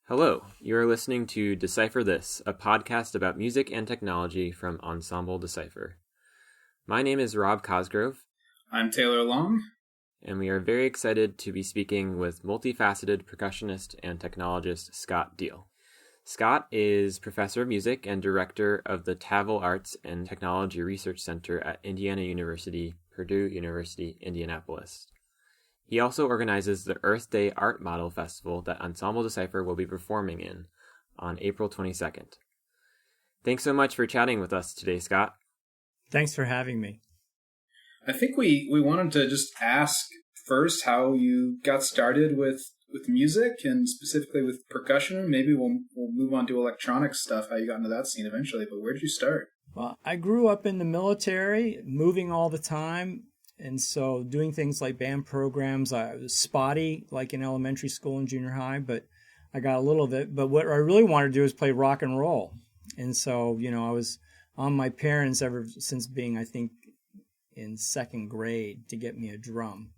Hello, you are listening to Decipher This, a podcast about music and technology from Ensemble Decipher. My name is Rob Cosgrove. I'm Taylor Long. And we are very excited to be speaking with multifaceted percussionist and technologist Scott Deal. Scott is professor of music and director of the Tavel Arts and Technology Research Center at Indiana University, Purdue University, Indianapolis. He also organizes the Earth Day Art Model Festival that Ensemble Decipher will be performing in on April 22nd. Thanks so much for chatting with us today, Scott. Thanks for having me. I think we wanted to just ask first how you got started with music and specifically with percussion. Maybe we'll move on to electronic stuff, how you got into that scene eventually, but where did you start? Well, I grew up in the military, moving all the time, and so doing things like band programs. I was spotty, like in elementary school and junior high, but I got a little of it. But what I really wanted to do was play rock and roll. And so, I was on my parents ever since being, I think, in second grade to get me a drum.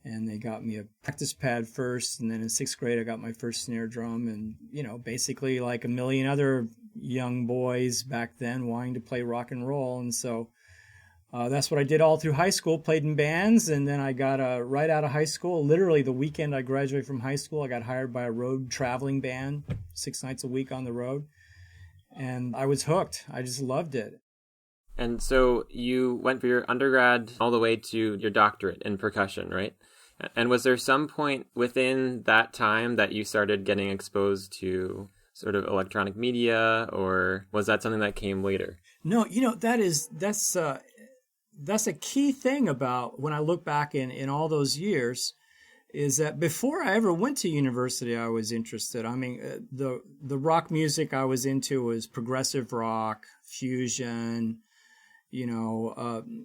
And they got me a practice pad first, and then in sixth grade I got my first snare drum, and, basically like a million other young boys back then wanting to play rock and roll. And so that's what I did all through high school, played in bands, and then I got right out of high school, literally the weekend I graduated from high school, I got hired by a road traveling band, 6 nights a week on the road, and I was hooked. I just loved it. And so you went for your undergrad all the way to your doctorate in percussion, right? And was there some point within that time that you started getting exposed to sort of electronic media, or was that something that came later? No, that's a key thing about when I look back in all those years, is that before I ever went to university, I was interested. I mean, the rock music I was into was progressive rock, fusion.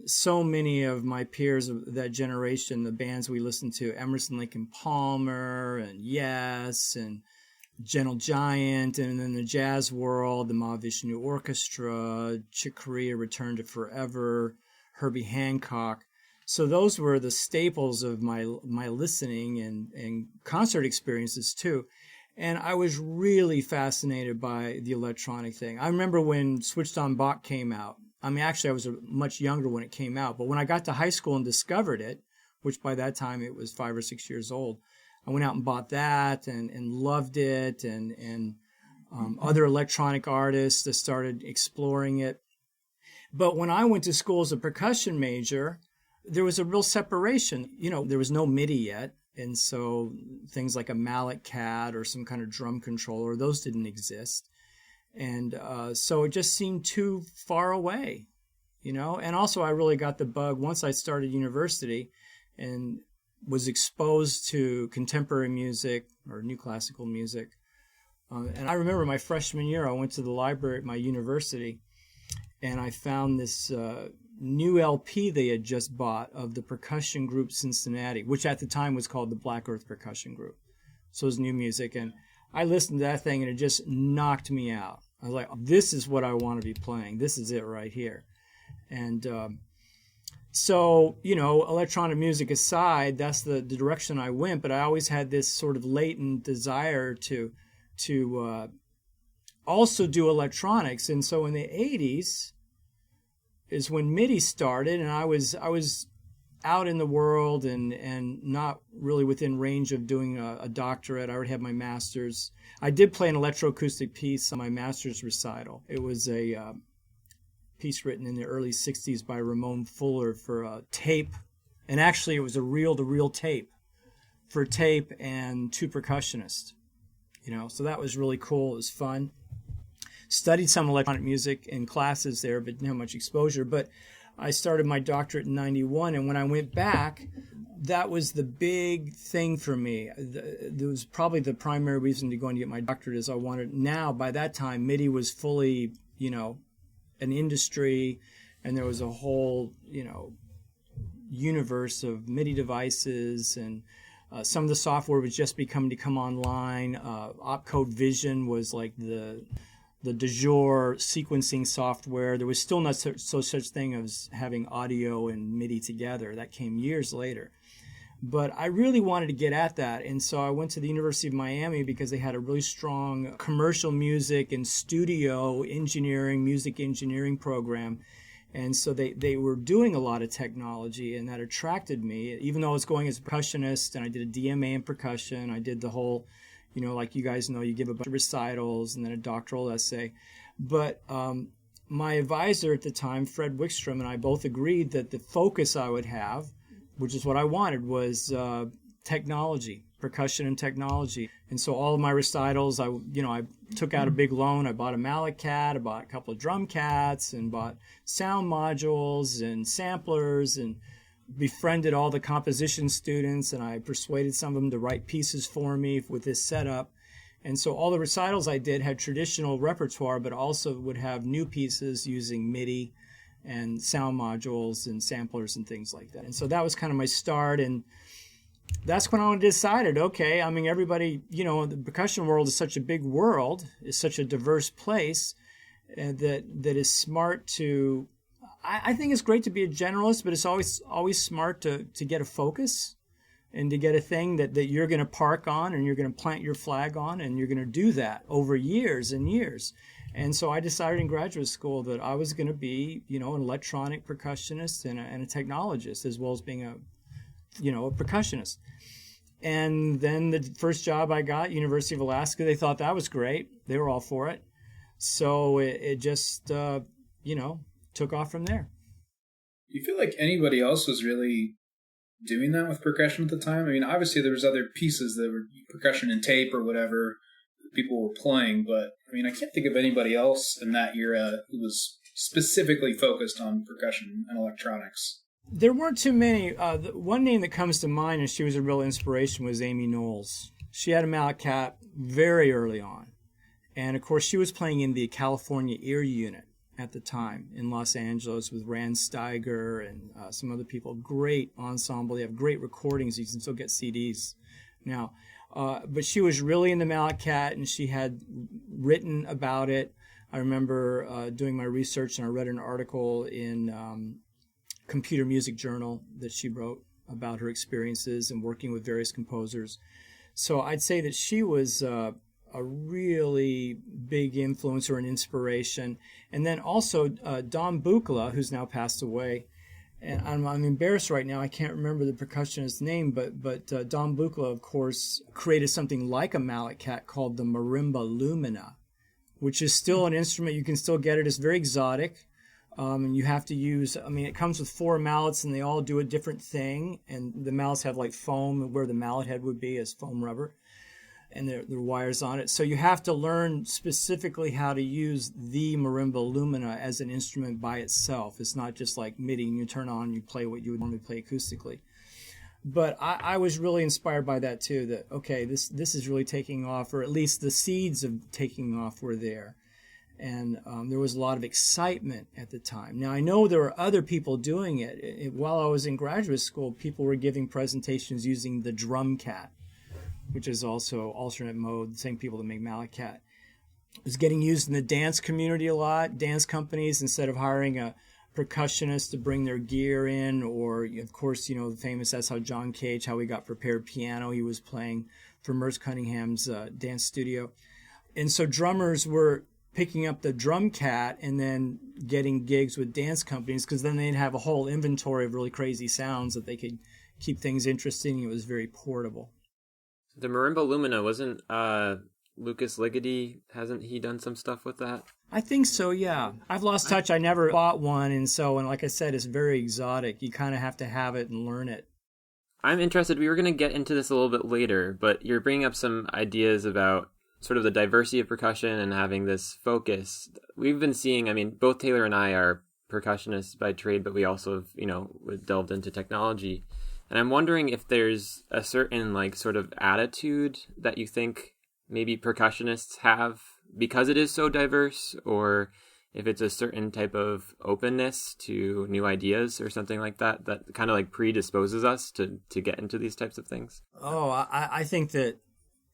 So many of my peers of that generation, the bands we listened to, Emerson, Lake and Palmer, and Yes, and Gentle Giant, and then the jazz world, the Mahavishnu Orchestra, Chick Corea, Return to Forever, Herbie Hancock. So those were the staples of my listening and concert experiences too. And I was really fascinated by the electronic thing. I remember when Switched On Bach came out. I mean, actually, I was much younger when it came out. But when I got to high school and discovered it, which by that time it was 5 or 6 years old, I went out and bought that and loved it. And other electronic artists that started exploring it. But when I went to school as a percussion major, there was a real separation. There was no MIDI yet. And so things like a mallet CAD or some kind of drum controller, those didn't exist. And so it just seemed too far away, And also I really got the bug once I started university and was exposed to contemporary music or new classical music. And I remember my freshman year, I went to the library at my university and I found this new LP they had just bought of the percussion group Cincinnati, which at the time was called the Black Earth Percussion Group. So it was new music. And I listened to that thing and it just knocked me out. I was like, this is what I want to be playing. This is it right here. And so, electronic music aside, that's the direction I went. But I always had this sort of latent desire to also do electronics. And so in the 80s is when MIDI started, and I was out in the world and not really within range of doing a doctorate. I already had my master's. I did play an electroacoustic piece on my master's recital. It was a piece written in the early 60s by Ramon Fuller for a tape. And actually it was a reel-to-reel tape for tape and 2 percussionists. So that was really cool. It was fun. Studied some electronic music in classes there, but didn't have much exposure. But I started my doctorate in 91, and when I went back, that was the big thing for me. That was probably the primary reason to go and get my doctorate is I wanted, now, by that time, MIDI was fully, an industry, and there was a whole, universe of MIDI devices, and some of the software was just beginning to come online. Opcode Vision was like the the de jour sequencing software. There was still not such thing as having audio and MIDI together. That came years later. But I really wanted to get at that, and so I went to the University of Miami because they had a really strong commercial music and studio engineering, music engineering program. And so they were doing a lot of technology, and that attracted me. Even though I was going as a percussionist, and I did a DMA in percussion, I did the whole, like you guys know, you give a bunch of recitals and then a doctoral essay. But my advisor at the time, Fred Wickstrom, and I both agreed that the focus I would have, which is what I wanted, was technology, percussion and technology. And so all of my recitals, I took out a big loan. I bought a mallet cat, I bought a couple of drum cats, and bought sound modules and samplers, and befriended all the composition students, and I persuaded some of them to write pieces for me with this setup. And so all the recitals I did had traditional repertoire, but also would have new pieces using MIDI and sound modules and samplers and things like that. And so that was kind of my start, and that's when I decided, okay, I mean, everybody, the percussion world is such a big world, is such a diverse place, that is smart to, I think it's great to be a generalist, but it's always smart to get a focus and to get a thing that you're going to park on and you're going to plant your flag on, and you're going to do that over years and years. And so I decided in graduate school that I was going to be, an electronic percussionist and a technologist, as well as being a percussionist. And then the first job I got, University of Alaska, they thought that was great. They were all for it. So it just, took off from there. Do you feel like anybody else was really doing that with percussion at the time? I mean, obviously there was other pieces that were percussion and tape or whatever that people were playing, but I mean, I can't think of anybody else in that era who was specifically focused on percussion and electronics. There weren't too many. The one name that comes to mind, and she was a real inspiration, was Amy Knowles. She had a mallet cat very early on. And, of course, she was playing in the California Ear Unit at the time in Los Angeles with Rand Steiger and some other people. Great ensemble. They have great recordings. You can still get CDs now. But she was really into mallet cat, and she had written about it. I remember doing my research, and I read an article in Computer Music Journal that she wrote about her experiences and working with various composers. So I'd say that she was a really big influencer and inspiration. And then also Don Buchla, who's now passed away. And I'm embarrassed right now. I can't remember the percussionist's name, but Don Buchla, of course, created something like a mallet cat called the marimba lumina, which is still an instrument. You can still get it. It's very exotic. And you have to use, it comes with 4 mallets, and they all do a different thing. And the mallets have like foam where the mallet head would be as foam rubber. And there are wires on it. So you have to learn specifically how to use the marimba lumina as an instrument by itself. It's not just like MIDI and you turn on and you play what you would normally play acoustically. But I was really inspired by that too, that, okay, this is really taking off, or at least the seeds of taking off were there. And there was a lot of excitement at the time. Now, I know there were other people doing it. While I was in graduate school, people were giving presentations using the drum cat, which is also alternate mode, the same people that make mallet cat. It was getting used in the dance community a lot. Dance companies, instead of hiring a percussionist to bring their gear in, or, of course, the famous, that's how John Cage, how he got prepared piano. He was playing for Merce Cunningham's dance studio. And so drummers were picking up the drum cat and then getting gigs with dance companies, because then they'd have a whole inventory of really crazy sounds that they could keep things interesting. It was very portable. The marimba lumina, wasn't Lucas Ligeti, hasn't he done some stuff with that? I think so, yeah. I've lost touch. I never bought one, and like I said, it's very exotic. You kind of have to have it and learn it. I'm interested. We were going to get into this a little bit later, but you're bringing up some ideas about sort of the diversity of percussion and having this focus. We've been seeing, both Taylor and I are percussionists by trade, but we also have, delved into technology. And I'm wondering if there's a certain sort of attitude that you think maybe percussionists have because it is so diverse, or if it's a certain type of openness to new ideas or something like that kind of predisposes us to get into these types of things. Oh, I think that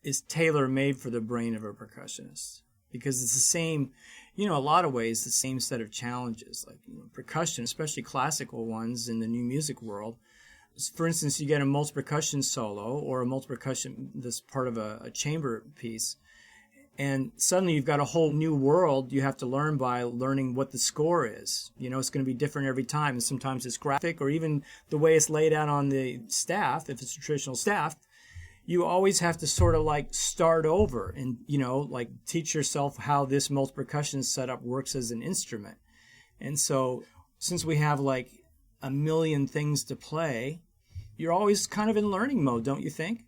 it's tailor-made for the brain of a percussionist, because it's the same, a lot of ways, the same set of challenges, like percussion, especially classical ones in the new music world. For instance, you get a multi-percussion solo or a multi-percussion that's part of a chamber piece, and suddenly you've got a whole new world you have to learn by learning what the score is. It's going to be different every time, and sometimes it's graphic, or even the way it's laid out on the staff, if it's a traditional staff. You always have to sort of like start over and, like teach yourself how this multi-percussion setup works as an instrument. And so since we have like a million things to play, you're always kind of in learning mode, don't you think?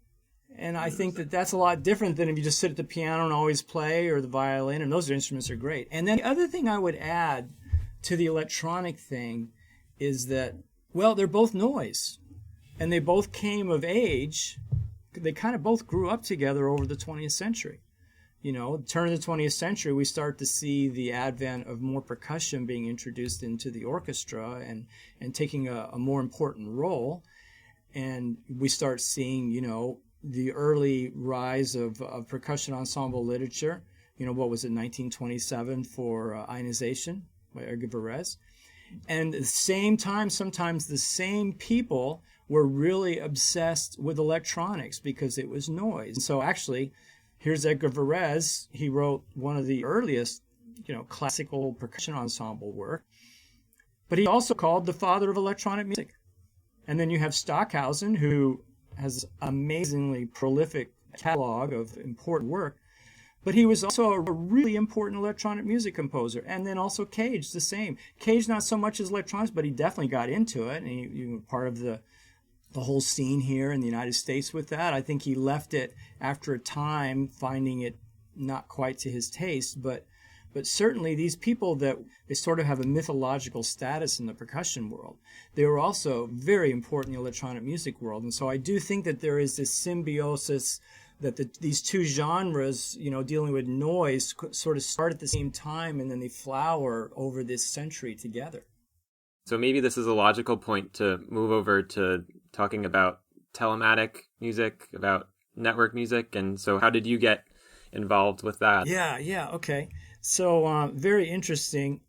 And I think that that's a lot different than if you just sit at the piano and always play, or the violin, and those instruments are great. And then the other thing I would add to the electronic thing is that, well, they're both noise, and they both came of age. They kind of both grew up together over the 20th century. Turn of the 20th century, we start to see the advent of more percussion being introduced into the orchestra and taking a more important role. And we start seeing, the early rise of percussion ensemble literature. What was it, 1927 for Ionization by Edgar Varese. And at the same time, sometimes the same people were really obsessed with electronics because it was noise. And so actually, here's Edgar Varese. He wrote one of the earliest, classical percussion ensemble work. But he's also called the father of electronic music. And then you have Stockhausen, who has amazingly prolific catalog of important work. But he was also a really important electronic music composer. And then also Cage, the same. Cage, not so much as electronics, but he definitely got into it. And he was part of the whole scene here in the United States with that. I think he left it after a time, finding it not quite to his taste. But certainly these people they sort of have a mythological status in the percussion world. They were also very important in the electronic music world. And so I do think that there is this symbiosis that these two genres, dealing with noise, sort of start at the same time, and then they flower over this century together. So maybe this is a logical point to move over to talking about telematic music, about network music. And so how did you get involved with that? Yeah, okay. So very interesting.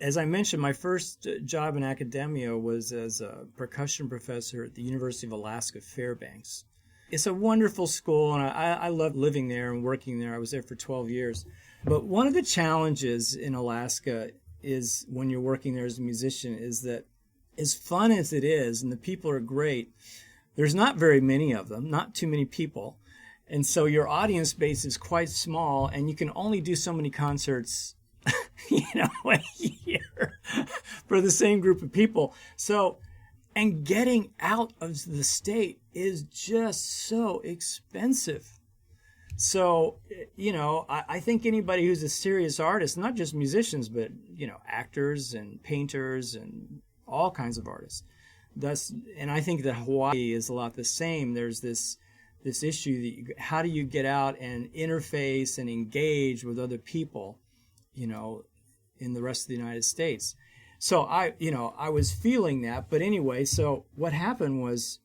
As I mentioned, my first job in academia was as a percussion professor at the University of Alaska Fairbanks. It's a wonderful school, and I loved living there and working there. I was there for 12 years. But one of the challenges in Alaska is, when you're working there as a musician, is that as fun as it is, and the people are great, there's not very many of them, not too many people. And so your audience base is quite small, and you can only do so many concerts, a year for the same group of people. So, and getting out of the state is just so expensive. So, I think anybody who's a serious artist, not just musicians, but, actors and painters and all kinds of artists. And I think that Hawaii is a lot the same. There's this issue that how do you get out and interface and engage with other people, in the rest of the United States. So I was feeling that. But anyway, so what happened was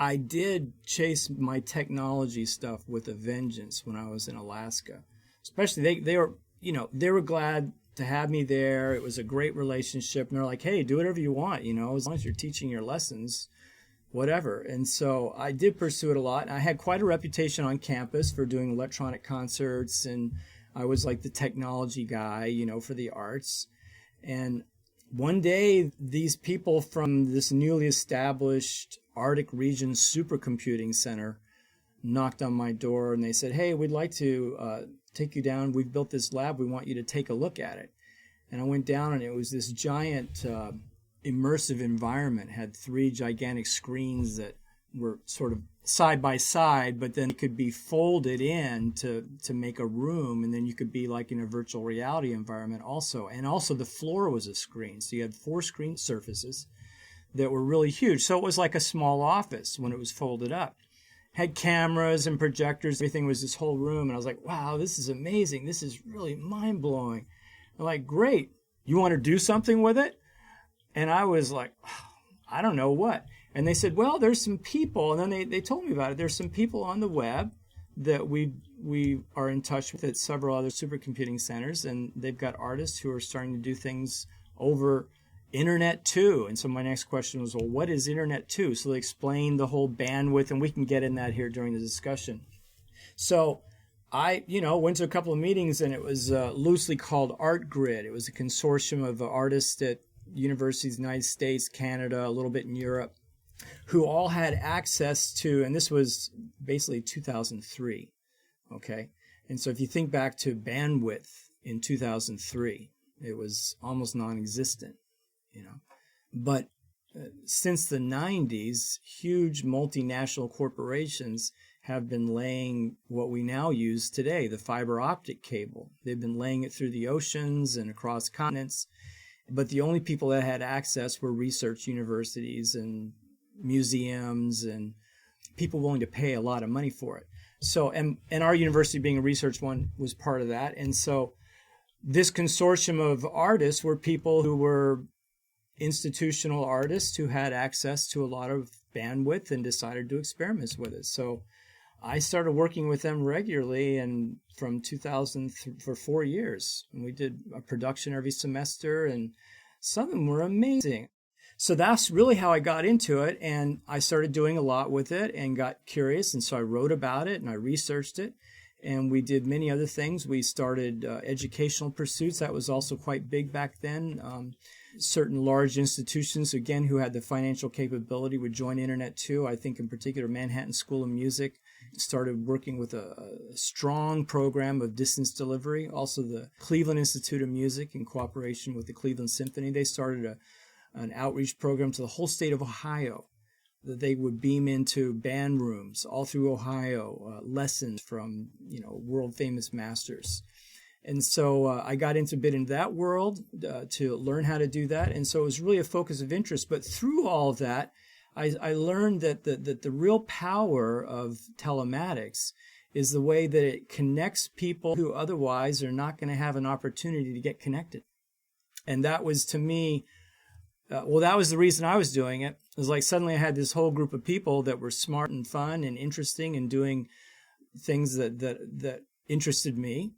I did chase my technology stuff with a vengeance when I was in Alaska. Especially they were glad to have me there. It was a great relationship. And they're like, hey, do whatever you want, as long as you're teaching your lessons, whatever. And so I did pursue it a lot. I had quite a reputation on campus for doing electronic concerts, and I was like the technology guy, for the arts. And one day, these people from this newly established Arctic Region Supercomputing Center knocked on my door, and they said, hey, we'd like to take you down. We've built this lab. We want you to take a look at it. And I went down, and it was this giant immersive environment, had 3 gigantic screens that were sort of side by side, but then it could be folded in to make a room, and then you could be like in a virtual reality environment also. And also the floor was a screen, so you had 4 screen surfaces that were really huge. So it was like a small office when it was folded up. Had cameras and projectors, everything was this whole room, and I was like, wow, this is amazing. This is really mind-blowing. I'm like, great. You want to do something with it? And I was like, I don't know what. And they said, well, there's some people, and then they told me about it. There's some people on the web that we are in touch with at several other supercomputing centers, and they've got artists who are starting to do things over Internet2. And so my next question was, well, what is Internet2? So they explained the whole bandwidth, and we can get in that here during the discussion. So I, went to a couple of meetings, and it was loosely called ArtGrid. It was a consortium of artists at universities in the United States, Canada, a little bit in Europe, who all had access to, and this was basically 2003, okay? And so if you think back to bandwidth in 2003, it was almost non-existent, But since the 90s, huge multinational corporations have been laying what we now use today, the fiber optic cable. They've been laying it through the oceans and across continents, but the only people that had access were research universities and museums and people willing to pay a lot of money for it. So, and our university being a research one was part of that. And so this consortium of artists were people who were institutional artists who had access to a lot of bandwidth and decided to experiment with it. So I started working with them regularly, and from 2000 for 4 years. And we did a production every semester, and some of them were amazing. So that's really how I got into it, and I started doing a lot with it and got curious, and so I wrote about it and I researched it, and we did many other things. We started educational pursuits. That was also quite big back then. Certain large institutions, again, who had the financial capability would join Internet2. I think in particular Manhattan School of Music started working with a strong program of distance delivery. Also the Cleveland Institute of Music, in cooperation with the Cleveland Symphony, they started an outreach program to the whole state of Ohio that they would beam into band rooms all through Ohio, lessons from world famous masters. And so I got into a bit into that world to learn how to do that. And so it was really a focus of interest. But through all of that, I learned that the real power of telematics is the way that it connects people who otherwise are not going to have an opportunity to get connected. And that was, to me, that was the reason I was doing it. It was like suddenly I had this whole group of people that were smart and fun and interesting and doing things that interested me.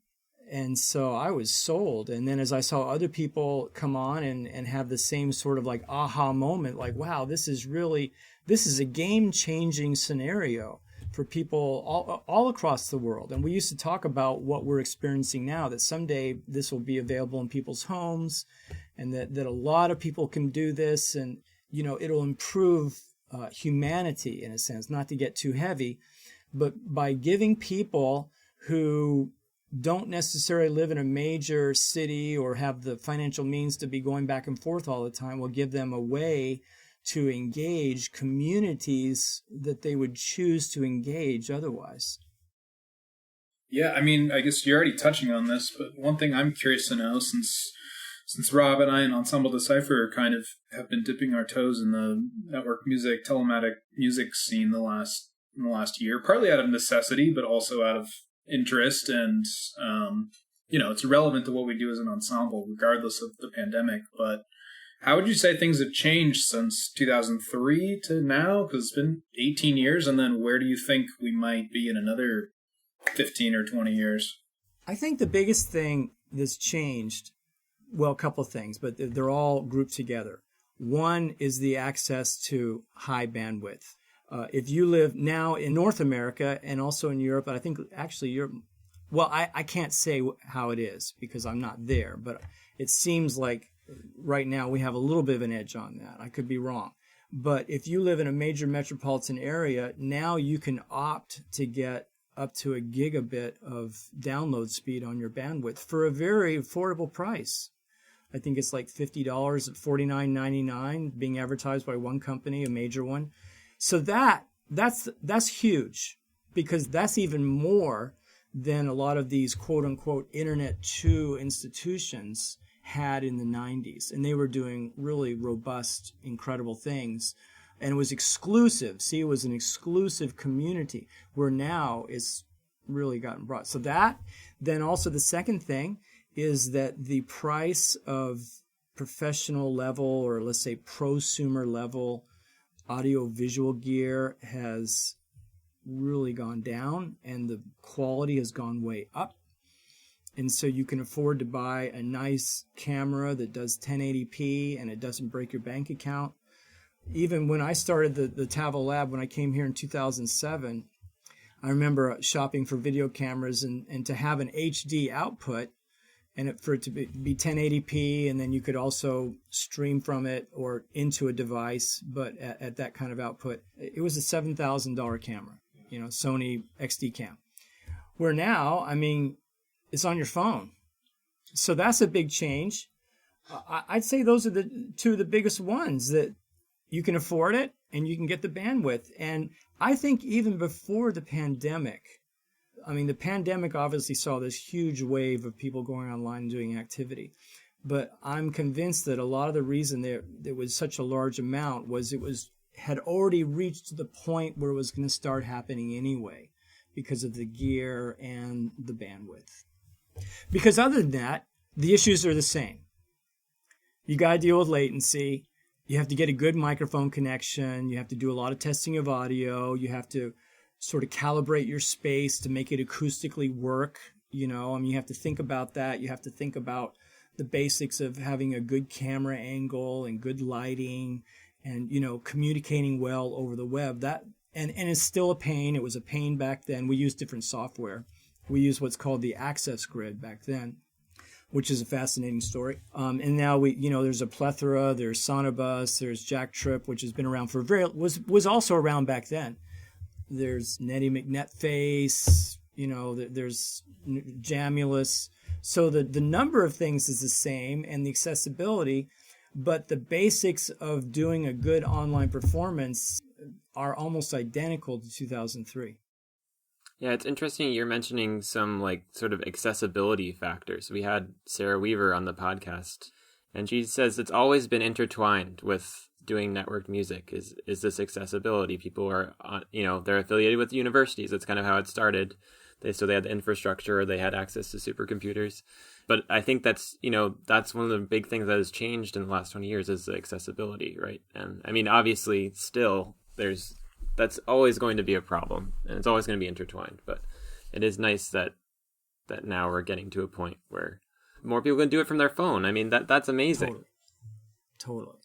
And so I was sold. And then as I saw other people come on and have the same sort of like aha moment, like, wow, this is a game-changing scenario for people all across the world. And we used to talk about what we're experiencing now, that someday this will be available in people's homes, and that a lot of people can do this, and it'll improve humanity in a sense, not to get too heavy, but by giving people who don't necessarily live in a major city or have the financial means to be going back and forth all the time, will give them a way to engage communities that they would choose to engage otherwise. Yeah, I guess you're already touching on this, but one thing I'm curious to know, since Rob and I and Ensemble Decipher kind of have been dipping our toes in the network music, telematic music scene in the last year, partly out of necessity, but also out of interest, and it's relevant to what we do as an ensemble regardless of the pandemic. But how would you say things have changed since 2003 to now? Because it's been 18 years, and then where do you think we might be in another 15 or 20 years? I think the biggest thing that's changed, well, a couple of things, but they're all grouped together. One is the access to high bandwidth. If you live now in North America and also in Europe, but I think actually Europe, well, I can't say how it is because I'm not there, but it seems like right now we have a little bit of an edge on that. I could be wrong. But if you live in a major metropolitan area, now you can opt to get up to a gigabit of download speed on your bandwidth for a very affordable price. I think it's like $50 at $49.99 being advertised by one company, a major one. So that's huge, because that's even more than a lot of these quote-unquote Internet2 institutions had in the 90s. And they were doing really robust, incredible things. And it was exclusive. See, it was an exclusive community, where now it's really gotten broad. So that, then also the second thing is that the price of professional level, or let's say prosumer level audio-visual gear has really gone down and the quality has gone way up. And so you can afford to buy a nice camera that does 1080p and it doesn't break your bank account. Even when I started the Tavel lab, when I came here in 2007, I remember shopping for video cameras and to have an HD output and for it to be 1080p, and then you could also stream from it or into a device, but at that kind of output. It was a $7,000 camera, Sony XD cam. Where now, I mean, it's on your phone. So that's a big change. I'd say those are the two of the biggest ones, that you can afford it and you can get the bandwidth. And I think even before the pandemic, I mean, the pandemic obviously saw this huge wave of people going online and doing activity. But I'm convinced that a lot of the reason there was such a large amount was had already reached the point where it was going to start happening anyway because of the gear and the bandwidth. Because other than that, the issues are the same. You got to deal with latency. You have to get a good microphone connection. You have to do a lot of testing of audio. You have to sort of calibrate your space to make it acoustically work. You have to think about that. You have to think about the basics of having a good camera angle and good lighting and, communicating well over the web. And it's still a pain. It was a pain back then. We used different software. We used what's called the Access Grid back then, which is a fascinating story. And now there's a plethora. There's Sonobus. There's Jack Trip, which has been around for was also around back then. There's Nettie McNetface. There's Jamulus. So the number of things is the same, and the accessibility, but the basics of doing a good online performance are almost identical to 2003. Yeah, it's interesting you're mentioning some sort of accessibility factors. We had Sarah Weaver on the podcast, and she says it's always been intertwined with doing networked music is this accessibility. People are, they're affiliated with universities. That's kind of how it started. They had the infrastructure, they had access to supercomputers. But I think that's one of the big things that has changed in the last 20 years is the accessibility, right? And I mean, obviously still that's always going to be a problem, and it's always going to be intertwined. But it is nice that now we're getting to a point where more people can do it from their phone. I mean, that's amazing. Totally.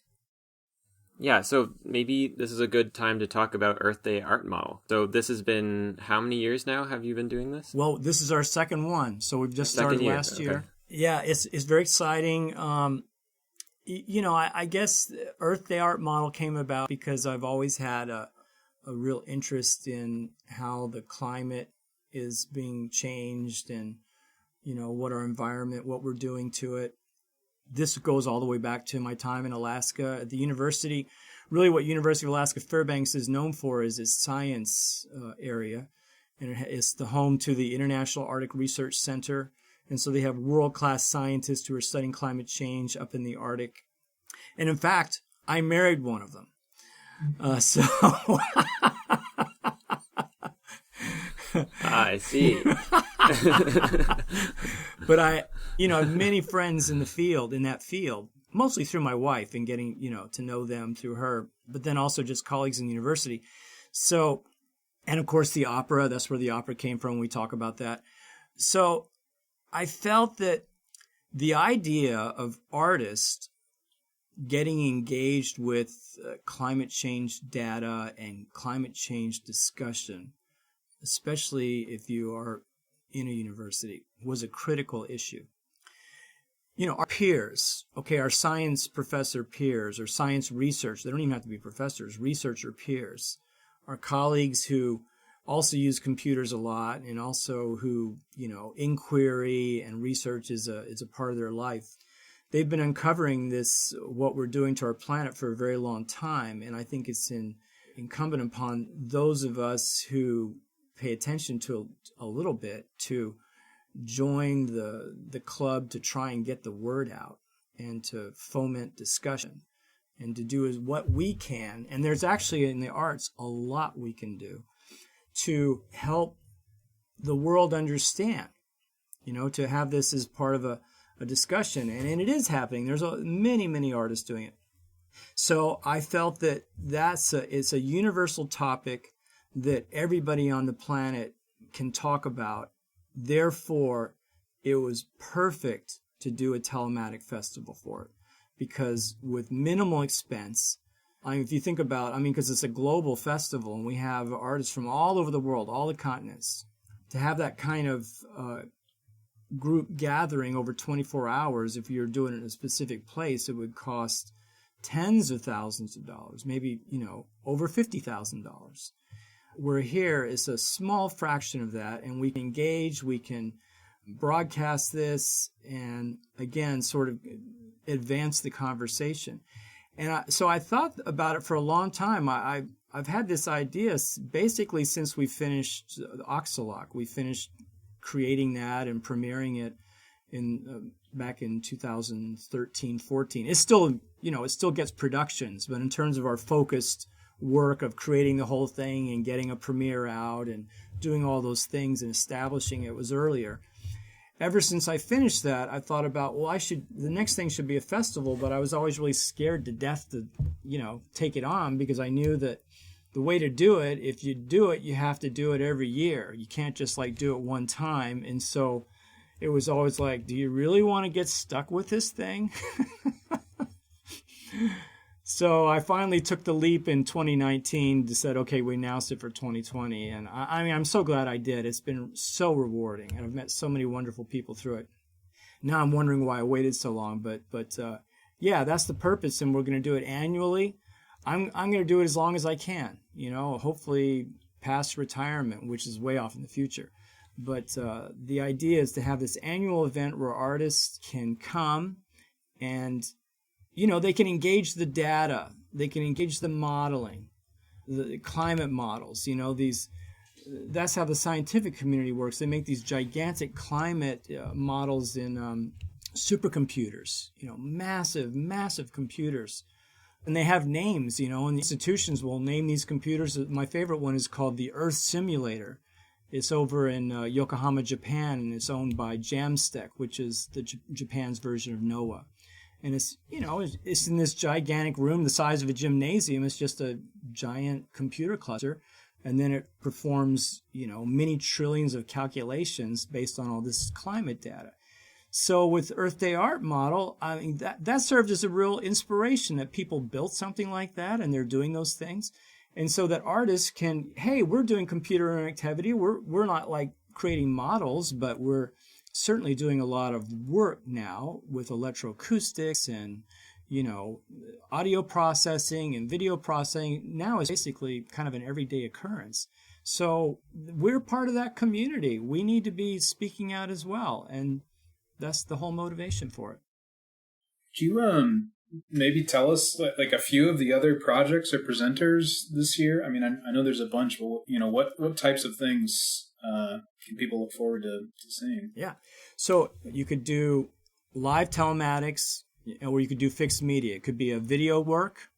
Yeah, so maybe this is a good time to talk about Earth Day Art Model. So this has been, how many years now have you been doing this? Well, this is our second one. So we've just started last year. Okay. Yeah, it's very exciting. I guess Earth Day Art Model came about because I've always had a real interest in how the climate is being changed and, what our environment, what we're doing to it. This goes all the way back to my time in Alaska at the university. Really what University of Alaska Fairbanks is known for is its science area. And it's the home to the International Arctic Research Center. And so they have world-class scientists who are studying climate change up in the Arctic. And in fact, I married one of them. I see. But I have many friends in that field, mostly through my wife and getting, to know them through her, but then also just colleagues in the university. So, and of course the opera, that's where the opera came from. We talk about that. So I felt that the idea of artists getting engaged with climate change data and climate change discussion, especially if you are in a university, was a critical issue. Our peers, our science professor peers or science research, they don't even have to be professors, researcher peers, our colleagues who also use computers a lot and also who, inquiry and research is a part of their life. They've been uncovering what we're doing to our planet for a very long time, and I think it's incumbent upon those of us who pay attention to a little bit to join the club to try and get the word out and to foment discussion and to do what we can. And there's actually in the arts a lot we can do to help the world understand, to have this as part of a discussion. And it is happening. There's many, many artists doing it. So I felt that it's a universal topic that everybody on the planet can talk about. Therefore, it was perfect to do a telematic festival for it, because with minimal expense, I mean, if you think about, because it's a global festival and we have artists from all over the world, all the continents, to have that kind of group gathering over 24 hours, if you're doing it in a specific place, it would cost tens of thousands of dollars, maybe, over $50,000. We're here, it's a small fraction of that, and we can engage, we can broadcast this, and again, sort of advance the conversation. And so I thought about it for a long time. I've had this idea basically since we finished Auksalaq. We finished creating that and premiering it back in 2013-14. It's still, it still gets productions, but in terms of our focused work of creating the whole thing and getting a premiere out and doing all those things and establishing it was earlier. Ever since I finished that, I thought about, the next thing should be a festival, but I was always really scared to death to, take it on, because I knew that the way to do it, if you do it, you have to do it every year. You can't just do it one time. And so it was always like, do you really want to get stuck with this thing? So I finally took the leap in 2019 to said, okay, we announced it for 2020. And I'm so glad I did. It's been so rewarding, and I've met so many wonderful people through it. Now I'm wondering why I waited so long, but yeah, that's the purpose, and we're going to do it annually. I'm going to do it as long as I can, hopefully past retirement, which is way off in the future. But the idea is to have this annual event where artists can come and they can engage the data, they can engage the modeling, the climate models, that's how the scientific community works. They make these gigantic climate models in supercomputers, massive computers. And they have names, and the institutions will name these computers. My favorite one is called the Earth Simulator. It's over in Yokohama, Japan, and it's owned by Jamstack, which is Japan's version of NOAA. And it's, it's in this gigantic room the size of a gymnasium. It's just a giant computer cluster. And then it performs, many trillions of calculations based on all this climate data. So with Earth Day Art model, that served as a real inspiration, that people built something like that and they're doing those things. And so that artists can, hey, we're doing computer interactivity. We're not creating models, but we're certainly doing a lot of work now with electroacoustics and, audio processing and video processing. Now is basically kind of an everyday occurrence. So we're part of that community. We need to be speaking out as well. And that's the whole motivation for it. Do you maybe tell us a few of the other projects or presenters this year? I know there's a bunch, but what types of things can people look forward to seeing? Yeah. So you could do live telematics, or you could do fixed media. It could be a video work,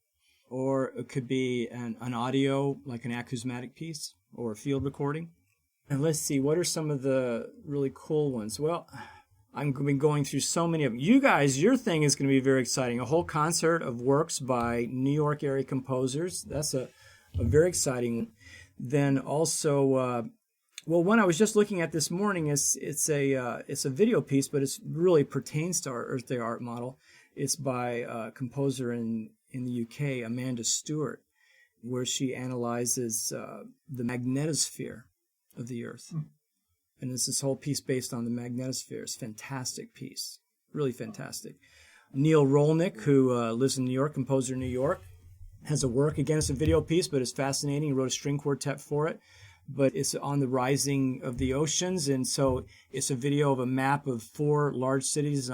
or it could be an audio, like an acousmatic piece or a field recording. And let's see, what are some of the really cool ones? Well, I'm going to be going through so many of them. You guys, your thing is going to be very exciting. A whole concert of works by New York area composers. That's a very exciting one. Then also, one I was just looking at this morning it's a video piece, but it really pertains to our Earth Day Art model. It's by a composer in the UK, Amanda Stewart, where she analyzes the magnetosphere of the Earth. And it's this whole piece based on the magnetosphere. It's a fantastic piece, really fantastic. Neil Rolnick, who lives in New York, composer in New York, has a work. Again, it's a video piece, but it's fascinating. He wrote a string quartet for it. But it's on the rising of the oceans, and so it's a video of a map of 4 large cities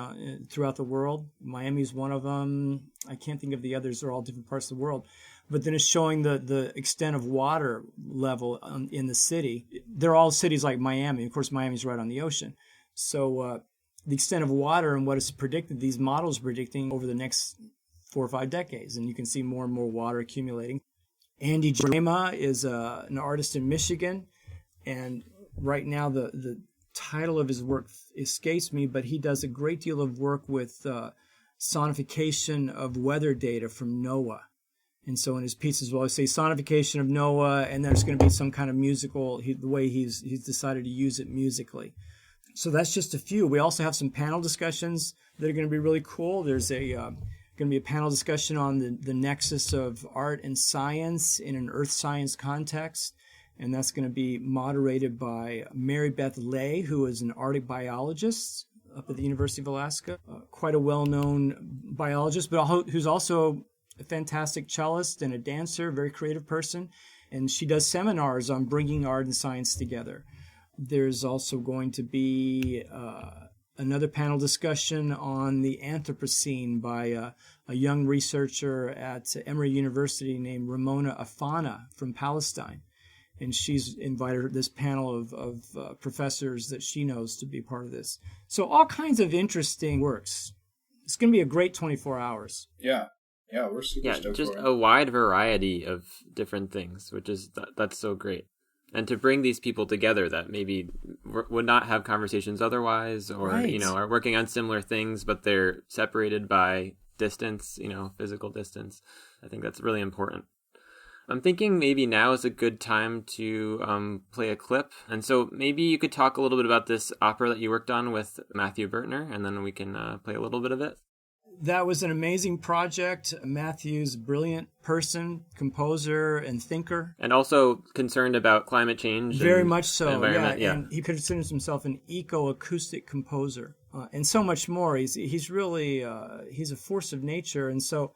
throughout the world. Miami's one of them. I can't think of the others. They're all different parts of the world. But then it's showing the extent of water level in the city. They're all cities like Miami. Of course, Miami's right on the ocean. So the extent of water and what is predicted, these models predicting over the next 4 or 5 decades. And you can see more and more water accumulating. Andy Drema is an artist in Michigan, and right now the title of his work escapes me, but he does a great deal of work with sonification of weather data from NOAA. And so in his pieces, we'll always say sonification of Noah, and there's going to be some kind of musical, the way he's decided to use it musically. So that's just a few. We also have some panel discussions that are going to be really cool. There's going to be a panel discussion on the nexus of art and science in an earth science context. And that's going to be moderated by Mary Beth Lay, who is an Arctic biologist up at the University of Alaska, quite a well-known biologist, but who's also a fantastic cellist and a dancer, very creative person. And she does seminars on bringing art and science together. There's also going to be another panel discussion on the Anthropocene by a young researcher at Emory University named Ramona Afana from Palestine. And she's invited this panel of professors that she knows to be part of this. So all kinds of interesting works. It's going to be a great 24 hours. Yeah. Yeah, we're super stoked just for it. a wide variety of different things, which is that's so great. And to bring these people together that maybe would not have conversations otherwise, or right. Are working on similar things, but they're separated by distance, physical distance. I think that's really important. I'm thinking maybe now is a good time to play a clip. And so maybe you could talk a little bit about this opera that you worked on with Matthew Burtner, and then we can play a little bit of it. That was an amazing project. Matthew's a brilliant person, composer, and thinker. And also concerned about climate change. Very much so, environment. Yeah. And he considers himself an eco-acoustic composer, and so much more. He's really, he's a force of nature. And so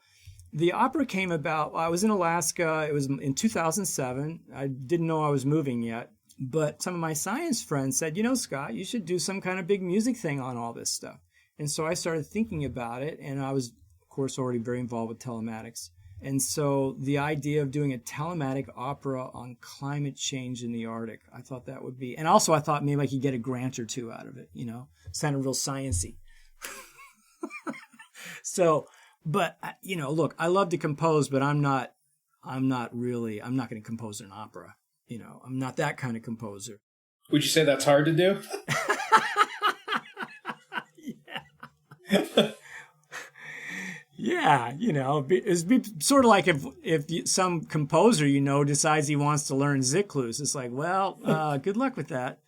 the opera came about, I was in Alaska, it was in 2007. I didn't know I was moving yet. But some of my science friends said, Scott, you should do some kind of big music thing on all this stuff. And so I started thinking about it, and I was, of course, already very involved with telematics. And so the idea of doing a telematic opera on climate change in the Arctic, I thought that would be... And also I thought maybe I could get a grant or two out of it, sounded real science-y. So, but, look, I love to compose, but I'm not going to compose an opera. I'm not that kind of composer. Would you say that's hard to do? Yeah, it'd be sort of like if some composer decides he wants to learn Ziklus. It's like, well, good luck with that,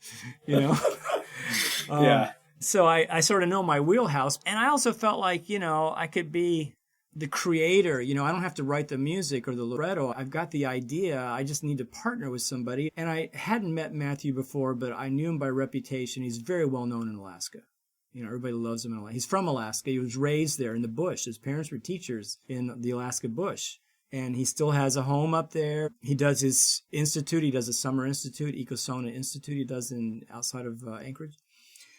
Yeah. So I sort of know my wheelhouse, and I also felt like I could be the creator. I don't have to write the music or the libretto. I've got the idea. I just need to partner with somebody. And I hadn't met Matthew before, but I knew him by reputation. He's very well known in Alaska. Everybody loves him in Alaska. He's from Alaska. He was raised there in the bush. His parents were teachers in the Alaska bush. And he still has a home up there. He does his institute. He does a summer institute, Ecosona Institute. He does outside of Anchorage.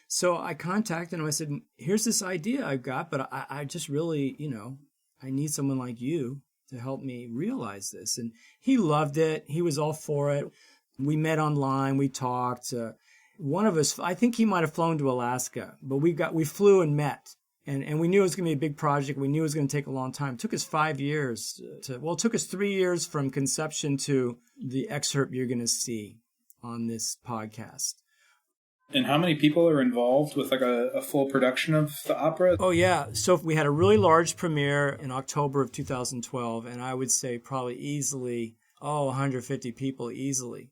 So I contacted him. I said, here's this idea I've got, but I just really, I need someone like you to help me realize this. And he loved it. He was all for it. We met online. We talked. One of us, I think he might have flown to Alaska, but we flew and met. And we knew it was going to be a big project. We knew it was going to take a long time. It took us 5 years. It took us 3 years from conception to the excerpt you're going to see on this podcast. And how many people are involved with like a full production of the opera? Oh, yeah. So we had a really large premiere in October of 2012, and I would say probably easily, 150 people easily.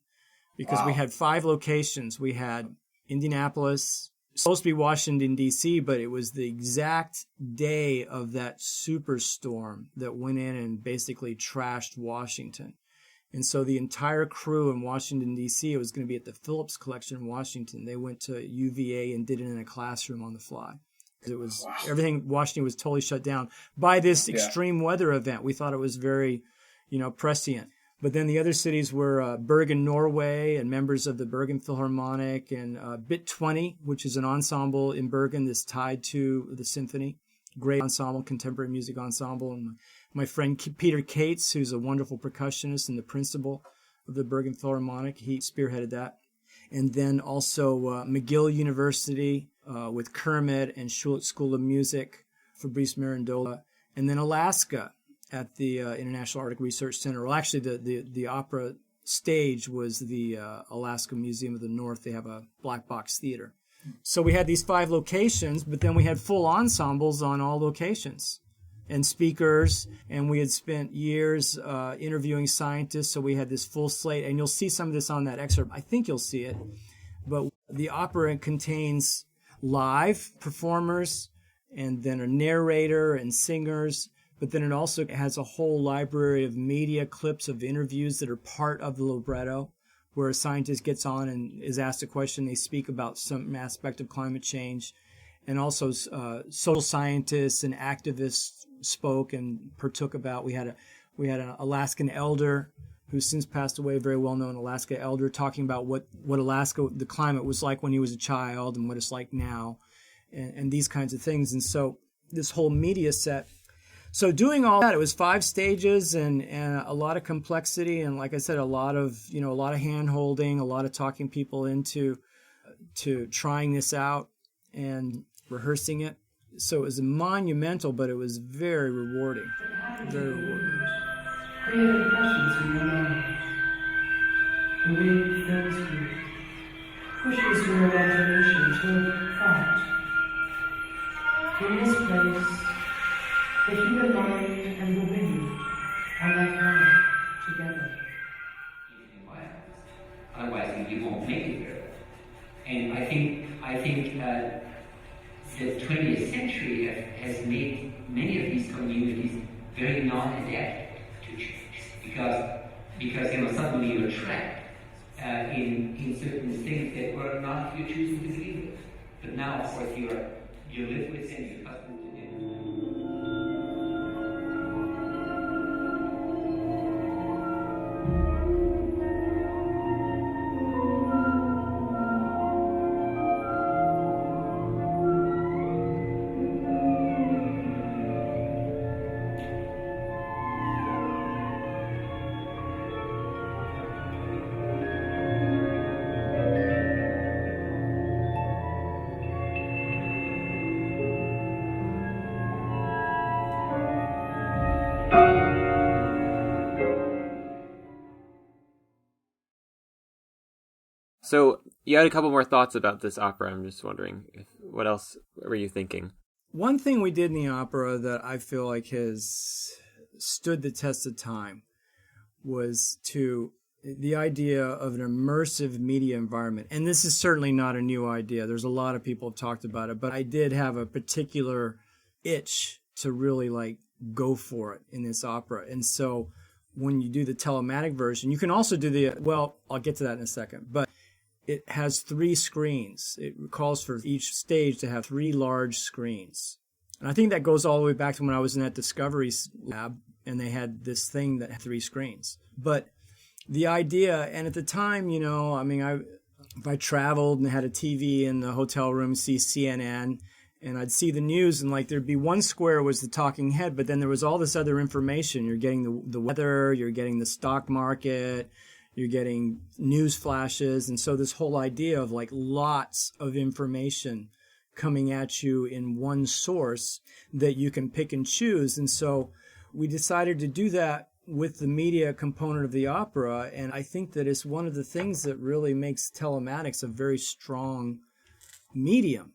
Because we had 5 locations. We had Indianapolis, supposed to be Washington, D.C., but it was the exact day of that superstorm that went in and basically trashed Washington. And so the entire crew in Washington, D.C., it was going to be at the Phillips Collection in Washington. They went to UVA and did it in a classroom on the fly. Because it was everything, Washington was totally shut down by this extreme weather event. We thought it was very, prescient. But then the other cities were Bergen, Norway, and members of the Bergen Philharmonic, and Bit 20, which is an ensemble in Bergen that's tied to the symphony. Great ensemble, contemporary music ensemble. And my friend Peter Cates, who's a wonderful percussionist and the principal of the Bergen Philharmonic, he spearheaded that. And then also McGill University with Kermit and Schulich School of Music, Fabrice Mirandola. And then Alaska at the International Arctic Research Center. Well, actually, the opera stage was the Alaska Museum of the North. They have a black box theater. So we had these 5 locations, but then we had full ensembles on all locations. and speakers, and we had spent years interviewing scientists, so we had this full slate, and you'll see some of this on that excerpt. I think you'll see it. But the opera contains live performers and then a narrator and singers, but then it also has a whole library of media clips of interviews that are part of the libretto, where a scientist gets on and is asked a question. They speak about some aspect of climate change. And also social scientists and activists spoke and partook about. We had an Alaskan elder who's since passed away, very well-known Alaska elder, talking about what Alaska, the climate was like when he was a child and what it's like now, and these kinds of things. And so this whole media set. So doing all that, it was 5 stages and a lot of complexity, and like I said, a lot of hand-holding, a lot of talking people into trying this out and rehearsing it. So it was monumental, but it was very rewarding. Very rewarding. Create impressions in your mind. The wind fills you, pushes your imagination to a thought. In this place, the human mind and the wind are like one together. Otherwise, you won't make it there. And I think the 20th century has made many of these communities very non-adapted to change because suddenly you're trapped in certain things that were not your choosing to begin with. But now, of course, you live with and you're accustomed to it. So you had a couple more thoughts about this opera. I'm just wondering, what else were you thinking? One thing we did in the opera that I feel like has stood the test of time was the idea of an immersive media environment. And this is certainly not a new idea. There's a lot of people have talked about it, but I did have a particular itch to really go for it in this opera. And so when you do the telematic version, you can also do I'll get to that in a second, but it has 3 screens. It calls for each stage to have 3 large screens. And I think that goes all the way back to when I was in that Discovery lab, and they had this thing that had 3 screens. But the idea, and at the time, if I traveled and had a TV in the hotel room, see CNN, and I'd see the news, and there'd be one square was the talking head, but then there was all this other information. You're getting the weather, you're getting the stock market, you're getting news flashes. And so this whole idea of lots of information coming at you in one source that you can pick and choose. And so we decided to do that with the media component of the opera. And I think that it's one of the things that really makes telematics a very strong medium.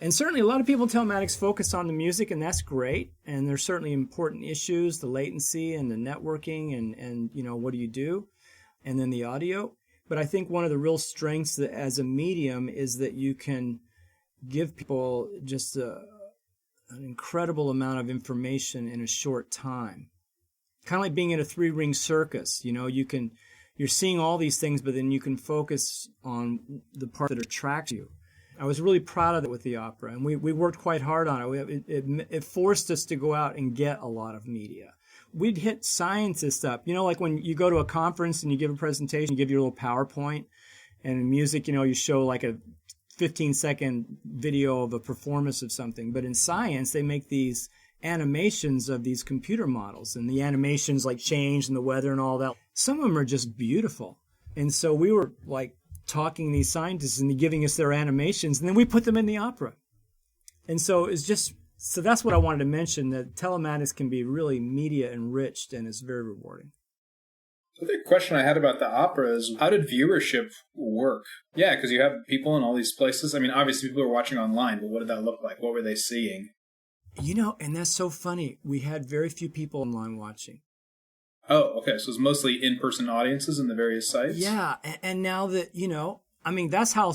And certainly a lot of people in telematics focus on the music, and that's great. And there's certainly important issues, the latency and the networking and what do you do? And then the audio. But I think one of the real strengths that, as a medium, is that you can give people just an incredible amount of information in a short time. Kind of like being in a 3-ring circus. You're seeing all these things, but then you can focus on the part that attracts you. I was really proud of it with the opera, and we worked quite hard on it. It forced us to go out and get a lot of media. We'd hit scientists up. Like when you go to a conference and you give a presentation, you give your little PowerPoint, and in music, you show a 15-second video of a performance of something. But in science, they make these animations of these computer models, and the animations change and the weather and all that. Some of them are just beautiful. And so we were talking to these scientists and giving us their animations, and then we put them in the opera. And so so that's what I wanted to mention, that telematics can be really media enriched, and it's very rewarding. So the question I had about the opera is, how did viewership work? Yeah, because you have people in all these places. Obviously people are watching online, but what did that look like? What were they seeing? And that's so funny. We had very few people online watching. Oh, okay. So it's mostly in-person audiences in the various sites? Yeah. And now that, that's how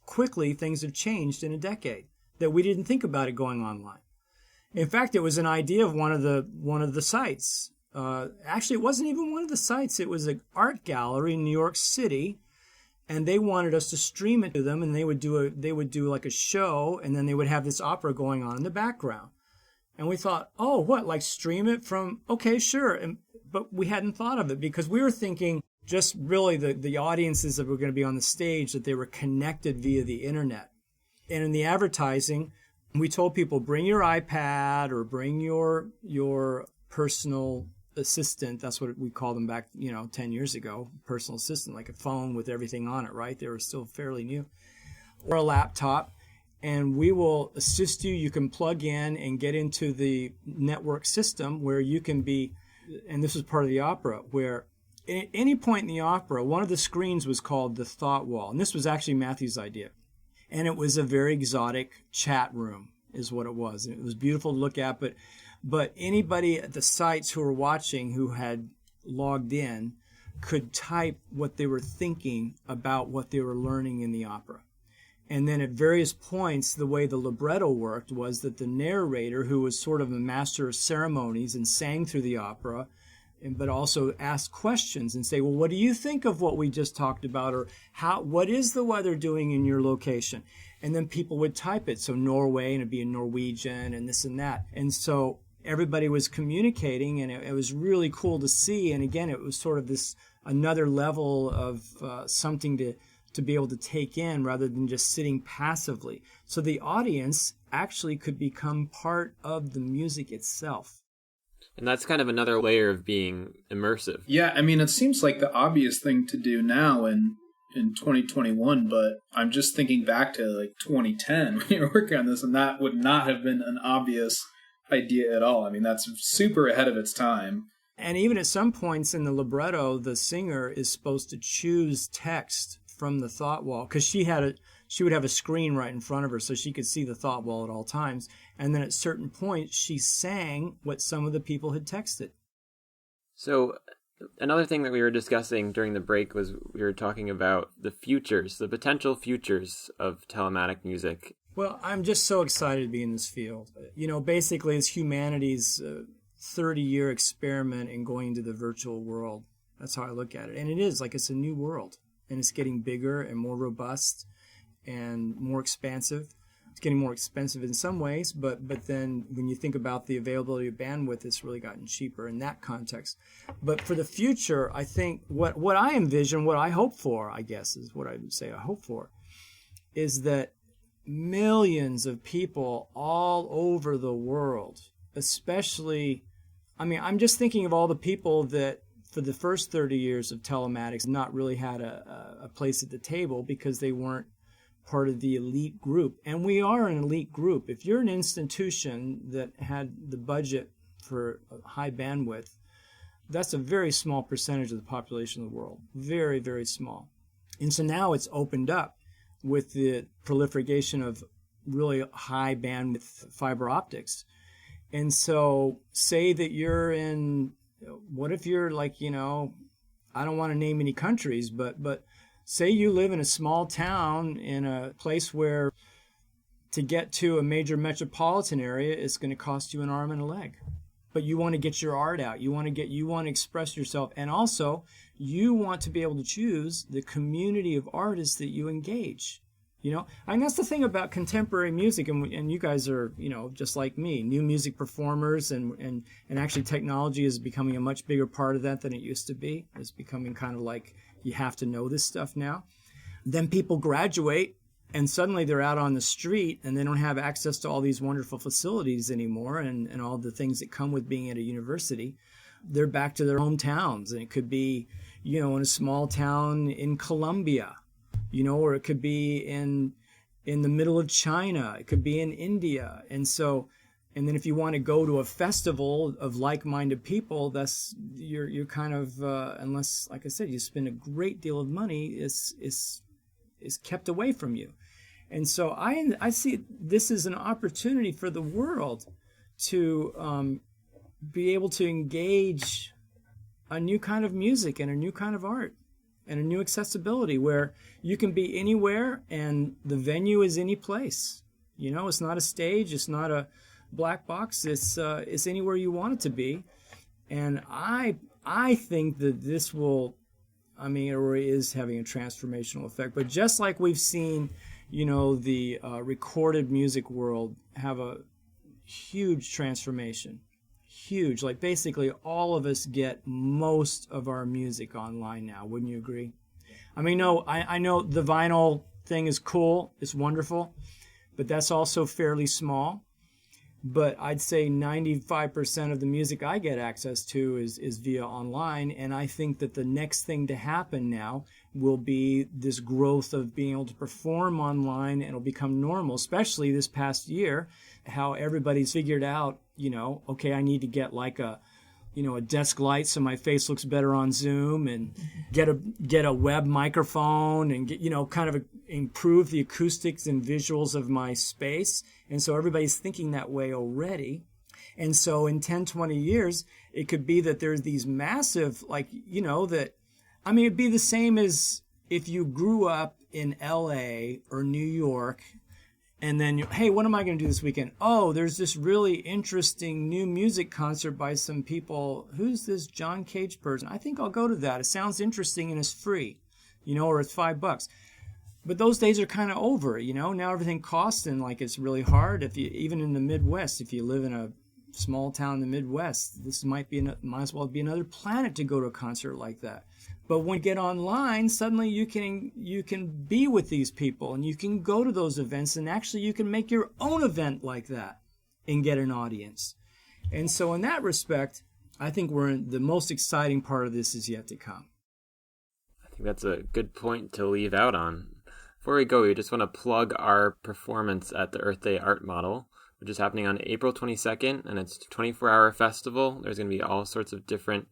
quickly things have changed in a decade, that we didn't think about it going online. In fact, it was an idea of one of the sites. Actually, it wasn't even one of the sites. It was an art gallery in New York City, and they wanted us to stream it to them, and they would do like a show, and then they would have this opera going on in the background. And we thought, oh, what, like stream it from, okay, sure. But we hadn't thought of it because we were thinking just really the audiences that were going to be on the stage, that they were connected via the internet. And in the advertising, we told people, bring your iPad or bring your personal assistant. That's what we called them back, 10 years ago, personal assistant, like a phone with everything on it, right? They were still fairly new. Or a laptop. And we will assist you. You can plug in and get into the network system where you can be, and this is part of the opera, where at any point in the opera, one of the screens was called the Thought Wall. And this was actually Matthew's idea. And it was a very exotic chat room is what it was. And it was beautiful to look at, but anybody at the sites who were watching who had logged in could type what they were thinking about what they were learning in the opera. And then at various points, the way the libretto worked was that the narrator, who was sort of a master of ceremonies and sang through the opera, but also asked questions and say, well, what do you think of what we just talked about? Or what is the weather doing in your location? And then people would type it. So Norway, and it'd be in Norwegian and this and that. And so everybody was communicating, and it was really cool to see. And again, it was sort of this another level of something to be able to take in rather than just sitting passively. So the audience actually could become part of the music itself. And that's kind of another layer of being immersive. Yeah, I mean, it seems like the obvious thing to do now in 2021, but I'm just thinking back to like 2010 when you were working on this, and that would not have been an obvious idea at all. I mean, that's super ahead of its time. And even at some points in the libretto, the singer is supposed to choose text from the thought wall, because she would have a screen right in front of her so she could see the thought wall at all times. And then at certain points, she sang what some of the people had texted. So another thing that we were discussing during the break was we were talking about the potential futures of telematic music. Well, I'm just so excited to be in this field. Basically, it's humanity's 30-year experiment in going into the virtual world. That's how I look at it. And it is like it's a new world. And it's getting bigger and more robust and more expansive. It's getting more expensive in some ways, but then when you think about the availability of bandwidth, it's really gotten cheaper in that context. But for the future, I think what I envision, what I hope for, I guess is what I would say I hope for, is that millions of people all over the world, especially, I'm just thinking of all the people that for the first 30 years of telematics not really had a place at the table because they weren't part of the elite group. And we are an elite group. If you're an institution that had the budget for high bandwidth, that's a very small percentage of the population of the world. Very, very small. And so now it's opened up with the proliferation of really high bandwidth fiber optics. And so say that you're in, what if you're like, I don't want to name any countries, but say you live in a small town in a place where to get to a major metropolitan area, it's going to cost you an arm and a leg. But you want to get your art out. You want to express yourself. And also, you want to be able to choose the community of artists that you engage. And that's the thing about contemporary music, and you guys are, just like me, new music performers, and actually technology is becoming a much bigger part of that than it used to be. It's becoming kind of like you have to know this stuff now. Then people graduate, and suddenly they're out on the street, and they don't have access to all these wonderful facilities anymore, and all the things that come with being at a university. They're back to their hometowns, and it could be, in a small town in Colombia. Or it could be in the middle of China. It could be in India. And then if you want to go to a festival of like-minded people, that's you're kind of unless, like I said, you spend a great deal of money, is kept away from you. And so I see this as an opportunity for the world to be able to engage a new kind of music and a new kind of art and a new accessibility where you can be anywhere and the venue is any place. You know, it's not a stage, it's not a black box, it's anywhere you want it to be. And I think that this will, I mean, it already is having a transformational effect. But just like we've seen, you know, the recorded music world have a huge transformation. Huge. Like basically all of us get most of our music online now. Wouldn't you agree? I mean, no, I know the vinyl thing is cool. It's wonderful. But that's also fairly small. But I'd say 95% of the music I get access to is via online. And I think that the next thing to happen now will be this growth of being able to perform online, and it'll become normal, especially this past year, how everybody's figured out, you know, okay, I need to get like a desk light so my face looks better on Zoom, and get a web microphone, and get, you know, kind of improve the acoustics and visuals of my space. And so everybody's thinking that way already. And so in 10, 20 years, it could be that there's these massive, like, you know, that, I mean, it'd be the same as if you grew up in LA or New York, and then, hey, what am I going to do this weekend? Oh, there's this really interesting new music concert by some people. Who's this John Cage person? I think I'll go to that. It sounds interesting and it's free, you know, or it's $5. But those days are kind of over, you know. Now everything costs, and like it's really hard. If you, even in the Midwest, if you live in a small town in the Midwest, this might as well be another planet to go to a concert like that. But when you get online, suddenly you can be with these people, and you can go to those events, and actually you can make your own event like that and get an audience. And so in that respect, I think the most exciting part of this is yet to come. I think that's a good point to leave out on. Before we go, we just want to plug our performance at the Earth Day Art Model, which is happening on April 22nd, and it's a 24-hour festival. There's going to be all sorts of different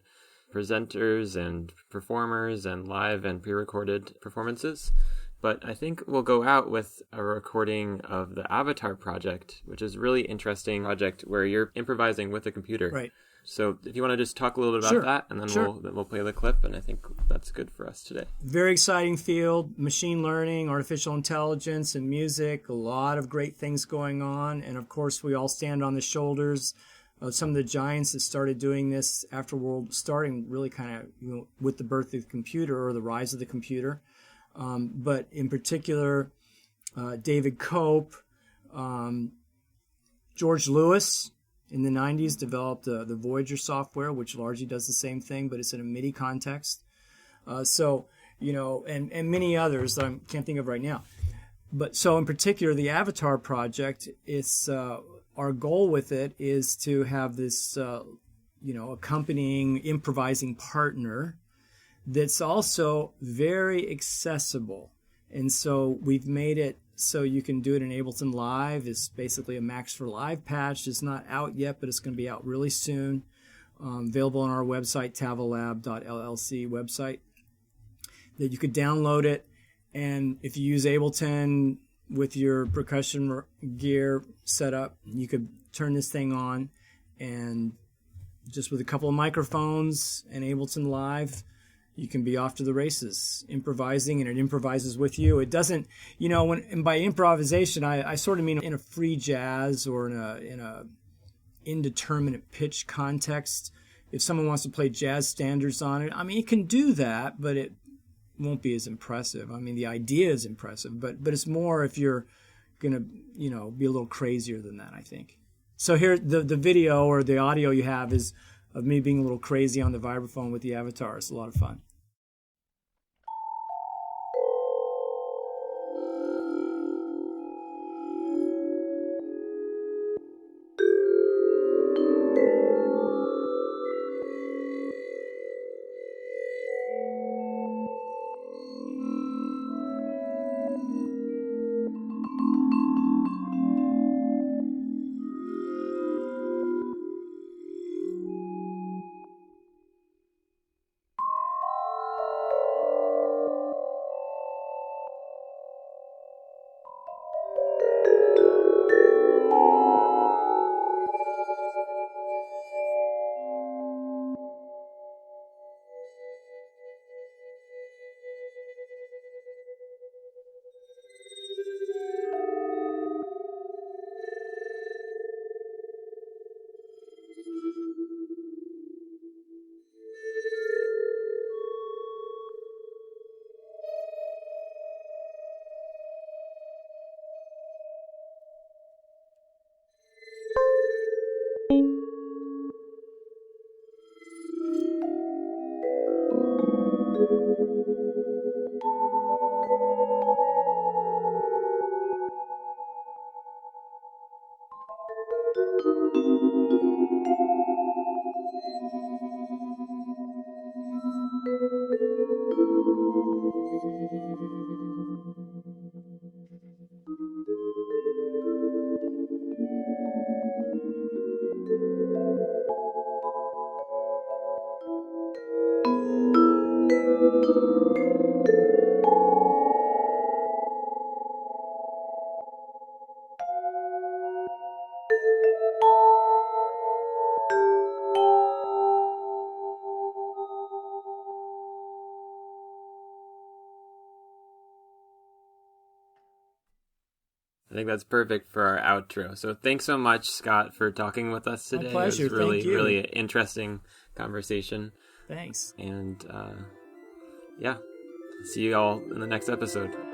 presenters and performers and live and pre-recorded performances. But I think we'll go out with a recording of the Avatar project, which is a really interesting project where you're improvising with a computer. Right. So if you want to just talk a little bit about that, and then we'll play the clip, and I think that's good for us today. Very exciting field, machine learning, artificial intelligence, and music. A lot of great things going on. And of course, we all stand on the shoulders of some of the giants that started doing this after starting really kind of, you know, with the birth of the computer or the rise of the computer. But in particular, David Cope, George Lewis, in the 90s, developed the Voyager software, which largely does the same thing, but it's in a MIDI context. So, you know, and many others that I can't think of right now. But so in particular, the Avatar project, it's our goal with it is to have this, you know, accompanying, improvising partner that's also very accessible. And so we've made it so you can do it in Ableton Live. It's basically a Max for Live patch. It's not out yet, but it's going to be out really soon. Available on our website, tavellab.llc website, that you could download it. And if you use Ableton with your percussion gear set up, you could turn this thing on, and just with a couple of microphones and Ableton Live, you can be off to the races, improvising, and it improvises with you. It doesn't, you know, and by improvisation, I sort of mean in a free jazz or in a indeterminate pitch context. If someone wants to play jazz standards on it, I mean, it can do that, but it won't be as impressive. I mean, the idea is impressive, but it's more if you're going to, you know, be a little crazier than that, I think. So here, the video or the audio you have is of me being a little crazy on the vibraphone with the Avatar. It's a lot of fun. I think that's perfect for our outro. So thanks so much, Scott, for talking with us today. My pleasure. It was really, Thank you. really interesting conversation. Thanks. And yeah, see you all in the next episode.